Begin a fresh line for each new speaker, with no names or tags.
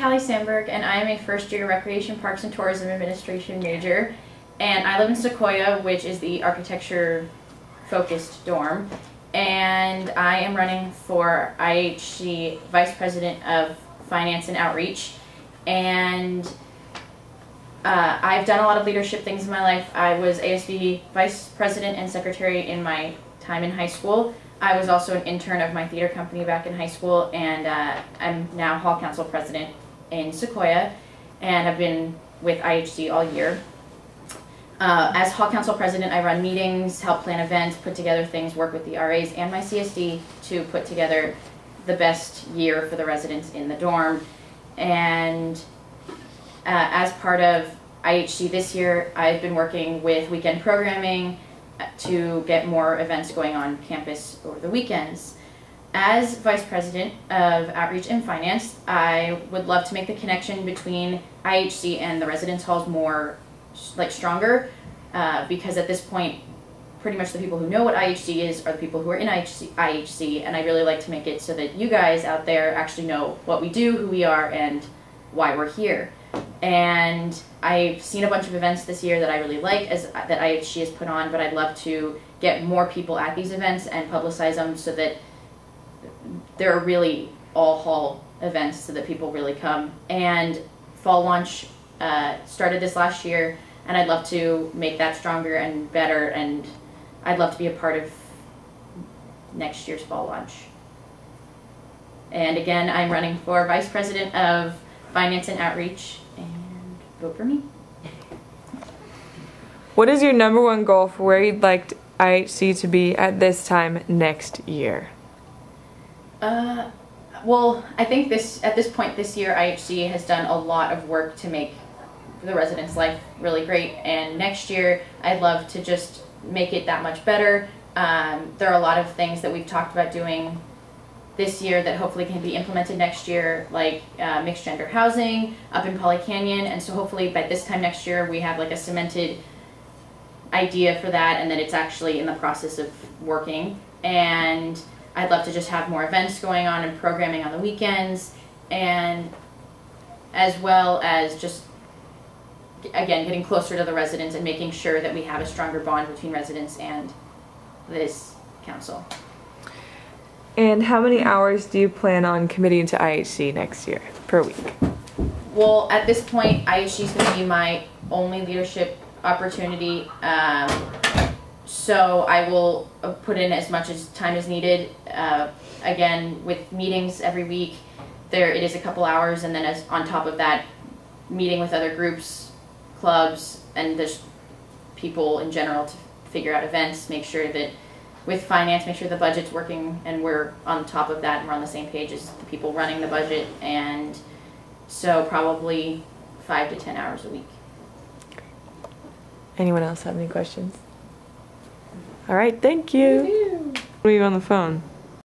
Kalli Sandberg, and I am a first-year Recreation, Parks, and Tourism Administration major. And I live in Sequoia, which is the architecture-focused dorm. And I am running for IHC Vice President of Finance and Outreach. And I've done a lot of leadership things in my life. I was ASB Vice President and Secretary in my time in high school. I was also an intern of my theater company back in high school, and I'm now Hall Council President in Sequoia, and I've been with IHC all year. As Hall Council President, I run meetings, help plan events, put together things, work with the RAs and my CSD to put together the best year for the residents in the dorm. And as part of IHC this year, I've been working with weekend programming to get more events going on campus over the weekends. As Vice President of Outreach and Finance, I would love to make the connection between IHC and the residence halls more stronger, because at this point, pretty much the people who know what IHC is are the people who are in IHC, and I really like to make it so that you guys out there actually know what we do, who we are, and why we're here. And I've seen a bunch of events this year that I really like that IHC has put on, but I'd love to get more people at these events and publicize them so that they're really all hall events so that people really come. And fall launch started this last year, and I'd love to make that stronger and better, and I'd love to be a part of next year's fall launch. And again, I'm running for Vice President of Finance and Outreach, and vote for me.
What is your #1 goal for where you'd like IHC to be at this time next year?
Well, I think at this point this year, IHC has done a lot of work to make the residents' life really great, and next year I'd love to just make it that much better. There are a lot of things that we've talked about doing this year that hopefully can be implemented next year, like mixed gender housing up in Poly Canyon, and so hopefully by this time next year we have like a cemented idea for that, and that it's actually in the process of working. And I'd love to just have more events going on and programming on the weekends, and as well as just again getting closer to the residents and making sure that we have a stronger bond between residents and this council.
And how many hours do you plan on committing to IHC next year per week?
Well, at this point, IHC is going to be my only leadership opportunity, so I will put in as much as time as needed. Again, with meetings every week, it is a couple hours, and then on top of that, meeting with other groups, clubs, and just people in general to figure out events, make sure that with finance, make sure the budget's working and we're on top of that and we're on the same page as the people running the budget, and so probably 5 to 10 hours a week.
Anyone else have any questions? All right, thank you. Who are you on the phone?